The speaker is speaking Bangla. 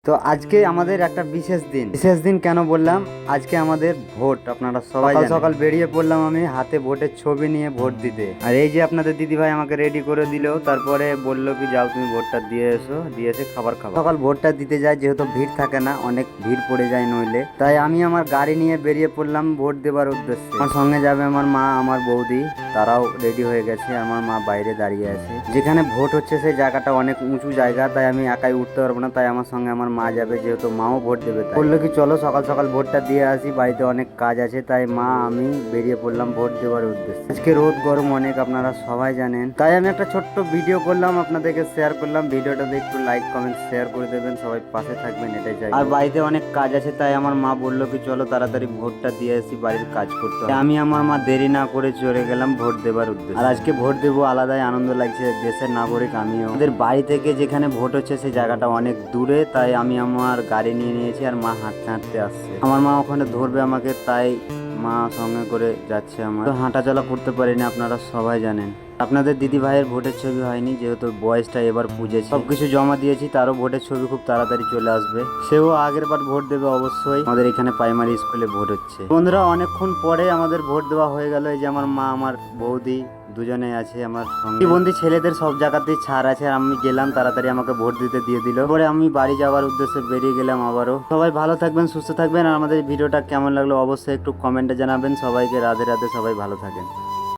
তো আজকে আমাদের একটা বিশেষ দিন কেন বললাম, আজকে আমাদের ভোট। আপনারা সবাই সকাল সকাল বেরিয়ে পড়লাম আমি হাতে ভোটের ছবি নিয়ে ভোট দিতে। আর এই যে আপনাদের দিদি ভাই আমাকে রেডি করে দিল, তারপরে বললো কি যাও তুমি ভোটটা দিয়ে এসো, দিয়ে এসে খাবার খাবো। সকাল ভোটটা দিতে যায়, যেহেতু ভিড় থাকে না, অনেক ভিড় পড়ে যায় নইলে, তাই আমি আমার গাড়ি নিয়ে বেরিয়ে পড়লাম ভোট দেবার উদ্দেশ্যে। আমার সঙ্গে যাবে আমার মা, আমার বৌদি, তারাও রেডি হয়ে গেছে। আমার মা বাইরে দাঁড়িয়ে আছে। যেখানে ভোট হচ্ছে সেই জায়গাটা অনেক উঁচু জায়গা, তাই আমি একাই উঠতে পারবো না, তাই আমার সঙ্গে আমার মা যাবে, যেহেতু মাও ভোট দেবে। তাই বললো কি চলো সকাল সকাল ভোটটা দিয়ে আসি, বাড়িতে অনেক কাজ আছে। তাই মা আমি বেরিয়ে পড়লাম ভোট দেওয়ার উদ্দেশ্যে। আজকে রোদ গরম অনেক, আপনারা সবাই জানেন, তাই আমি একটা ছোট্ট ভিডিও করলাম, আপনাদেরকে শেয়ার করলাম। ভিডিওটাতে একটু লাইক কমেন্ট শেয়ার করে দেবেন, সবাই পাশে থাকবেন, এটাই চাই। আর বাড়িতে অনেক কাজ আছে, তাই আমার মা বললো কি চলো তাড়াতাড়ি ভোটটা দিয়ে আসি, বাড়ির কাজ করতে হবে। আমি আমার মা দেরি না করে চলে গেলাম ভোট দেবার উদ্দেশ্যে। আর আজকে ভোট দেবো, আলাদাই আনন্দ লাগছে, দেশের নাগরিক আমিও। আমাদের বাড়ি থেকে যেখানে ভোট হচ্ছে সেই জায়গাটা অনেক দূরে, তাই আমি আমার গাড়ি নিয়ে নিয়েছি আর মা হাঁটতে হাঁটতে আসছে। আমার মা ওখানে ধরবে আমাকে, তাই মা সঙ্গে করে যাচ্ছে। আমার তো হাঁটা চলা করতে পারিনি, আপনারা সবাই জানেন। আপনাদের দিদি ভাইয়ের ভোটের ছবি হয়নি, যেহেতু বয়সটা এবার পুজেছে, সবকিছু জমা দিয়েছি, তারও ভোটের ছবি খুব তাড়াতাড়ি চলে আসবে। সেও আগের বার ভোট দেবে অবশ্যই। আমাদের এখানে প্রাইমারি স্কুলে ভোট হচ্ছে। বন্ধুরা অনেকক্ষণ পরে আমাদের ভোট দেওয়া হয়ে গেল। এই যে আমার মা, আমার বৌদি দুজনে আছে আমার সঙ্গে। বন্ধু ছেলেদের সব জায়গাতেই ছাড় আছে, আর আমি গেলাম তাড়াতাড়ি, আমাকে ভোট দিতে দিয়ে দিল। পরে আমি বাড়ি যাওয়ার উদ্দেশ্যে বেরিয়ে গেলাম আবারও। সবাই ভালো থাকবেন, সুস্থ থাকবেন, আর আমাদের ভিডিওটা কেমন লাগলো অবশ্যই একটু কমেন্টে জানাবেন। সবাইকে রাধে রাধে, সবাই ভালো থাকেন।